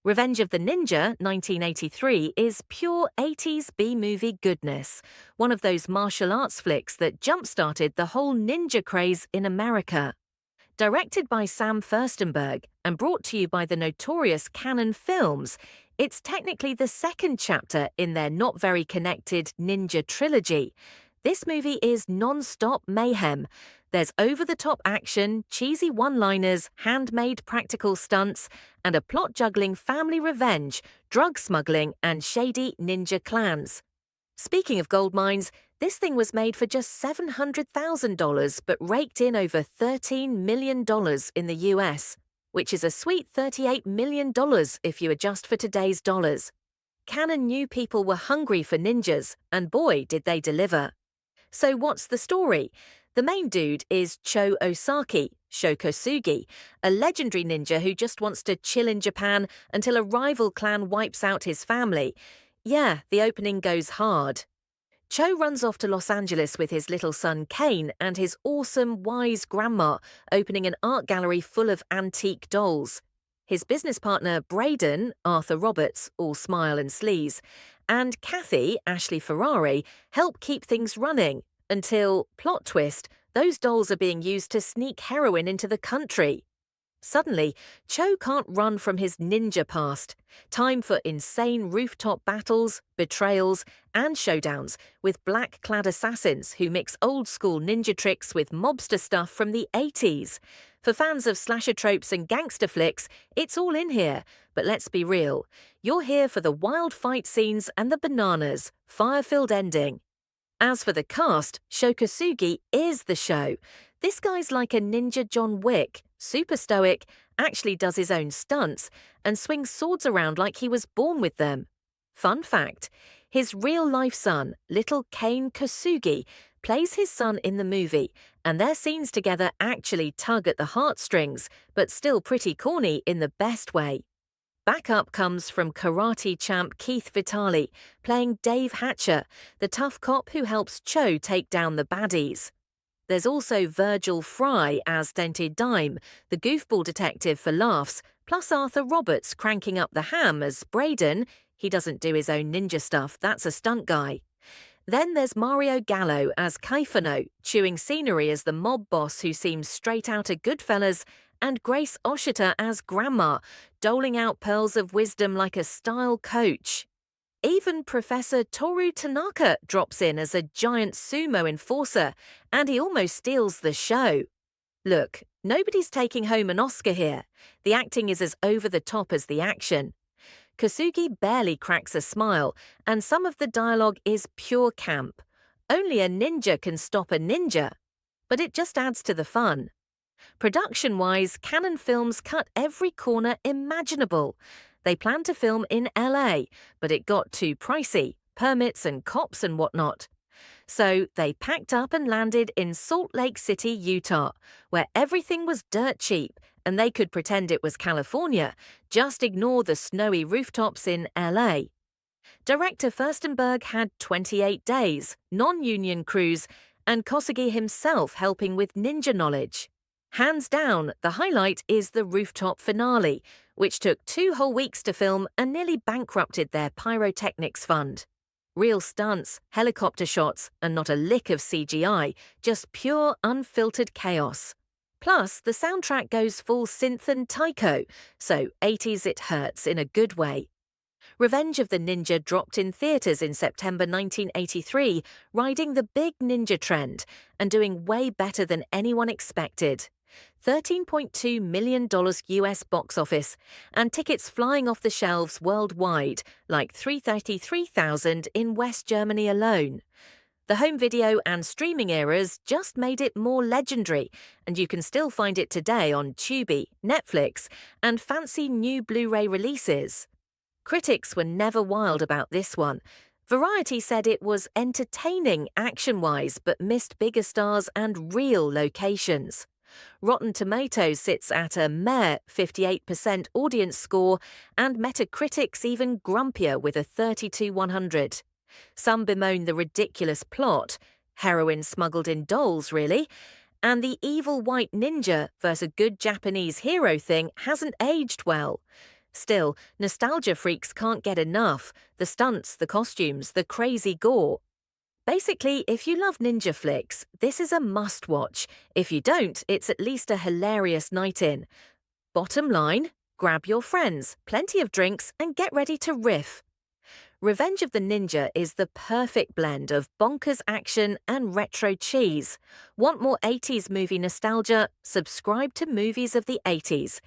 Revenge of the Ninja, 1983, is pure 80s B-movie goodness, one of those martial arts flicks that jump-started the whole ninja craze in America. Directed by Sam Furstenberg and brought to you by the notorious Cannon Films, it's technically the second chapter in their not-very-connected ninja trilogy. This movie is non-stop mayhem. There's over-the-top action, cheesy one-liners, handmade practical stunts, and a plot-juggling family revenge, drug smuggling, and shady ninja clans. Speaking of gold mines, this thing was made for just $700,000 but raked in over $13 million in the US, which is a sweet $38 million if you adjust for today's dollars. Cannon knew people were hungry for ninjas, and boy, did they deliver. So what's the story? The main dude is Sho Kusugi, a legendary ninja who just wants to chill in Japan until a rival clan wipes out his family. Yeah, the opening goes hard. Sho runs off to Los Angeles with his little son Kane and his awesome, wise grandma, opening an art gallery full of antique dolls. His business partner Braden, Arthur Roberts, all smile and sleaze, and Kathy, Ashley Ferrari, help keep things running until, plot twist, those dolls are being used to sneak heroin into the country. Suddenly, Sho can't run from his ninja past. Time for insane rooftop battles, betrayals, and showdowns with black-clad assassins who mix old-school ninja tricks with mobster stuff from the 80s. For fans of slasher tropes and gangster flicks, it's all in here. But let's be real. You're here for the wild fight scenes and the bananas, fire-filled ending. As for the cast, Sho Kusugi is the show. This guy's like a ninja John Wick, super stoic, actually does his own stunts, and swings swords around like he was born with them. Fun fact, his real-life son, little Kane Kusugi, plays his son in the movie, and their scenes together actually tug at the heartstrings, but still pretty corny in the best way. Backup comes from karate champ Keith Vitale, playing Dave Hatcher, the tough cop who helps Sho take down the baddies. There's also Virgil Fry as Dented Dime, the goofball detective for laughs, plus Arthur Roberts cranking up the ham as Braden. He doesn't do his own ninja stuff, that's a stunt guy. Then there's Mario Gallo as Kaifano, chewing scenery as the mob boss who seems straight out of Goodfellas, and Grace Oshita as Grandma, doling out pearls of wisdom like a style coach. Even Professor Toru Tanaka drops in as a giant sumo enforcer, and he almost steals the show. Look, nobody's taking home an Oscar here. The acting is as over the top as the action. Kusugi barely cracks a smile, and some of the dialogue is pure camp. Only a ninja can stop a ninja. But it just adds to the fun. Production-wise, Cannon Films cut every corner imaginable. They planned to film in LA, but it got too pricey, permits and cops and whatnot. So they packed up and landed in Salt Lake City, Utah, where everything was dirt cheap and they could pretend it was California, just ignore the snowy rooftops in LA. Director Furstenberg had 28 days, non-union crews, and Kusugi himself helping with ninja knowledge. Hands down, the highlight is the rooftop finale, which took 2 whole weeks to film and nearly bankrupted their pyrotechnics fund. Real stunts, helicopter shots, and not a lick of CGI, just pure unfiltered chaos. Plus, the soundtrack goes full synth and taiko, so 80s it hurts in a good way. Revenge of the Ninja dropped in theaters in September 1983, riding the big ninja trend and doing way better than anyone expected. $13.2 million US box office, and tickets flying off the shelves worldwide, like 333,000 in West Germany alone. The home video and streaming eras just made it more legendary, and you can still find it today on Tubi, Netflix, and fancy new Blu-ray releases. Critics were never wild about this one. Variety said it was entertaining action-wise but missed bigger stars and real locations. Rotten Tomatoes sits at a mere 58% audience score, and Metacritic's even grumpier with a 32/100. Some bemoan the ridiculous plot, heroin smuggled in dolls really, and the evil white ninja versus good Japanese hero thing hasn't aged well. Still, nostalgia freaks can't get enough. The stunts, the costumes, the crazy gore. Basically, if you love ninja flicks, this is a must-watch. If you don't, it's at least a hilarious night in. Bottom line, grab your friends, plenty of drinks, and get ready to riff. Revenge of the Ninja is the perfect blend of bonkers action and retro cheese. Want more 80s movie nostalgia? Subscribe to Movies of the 80s.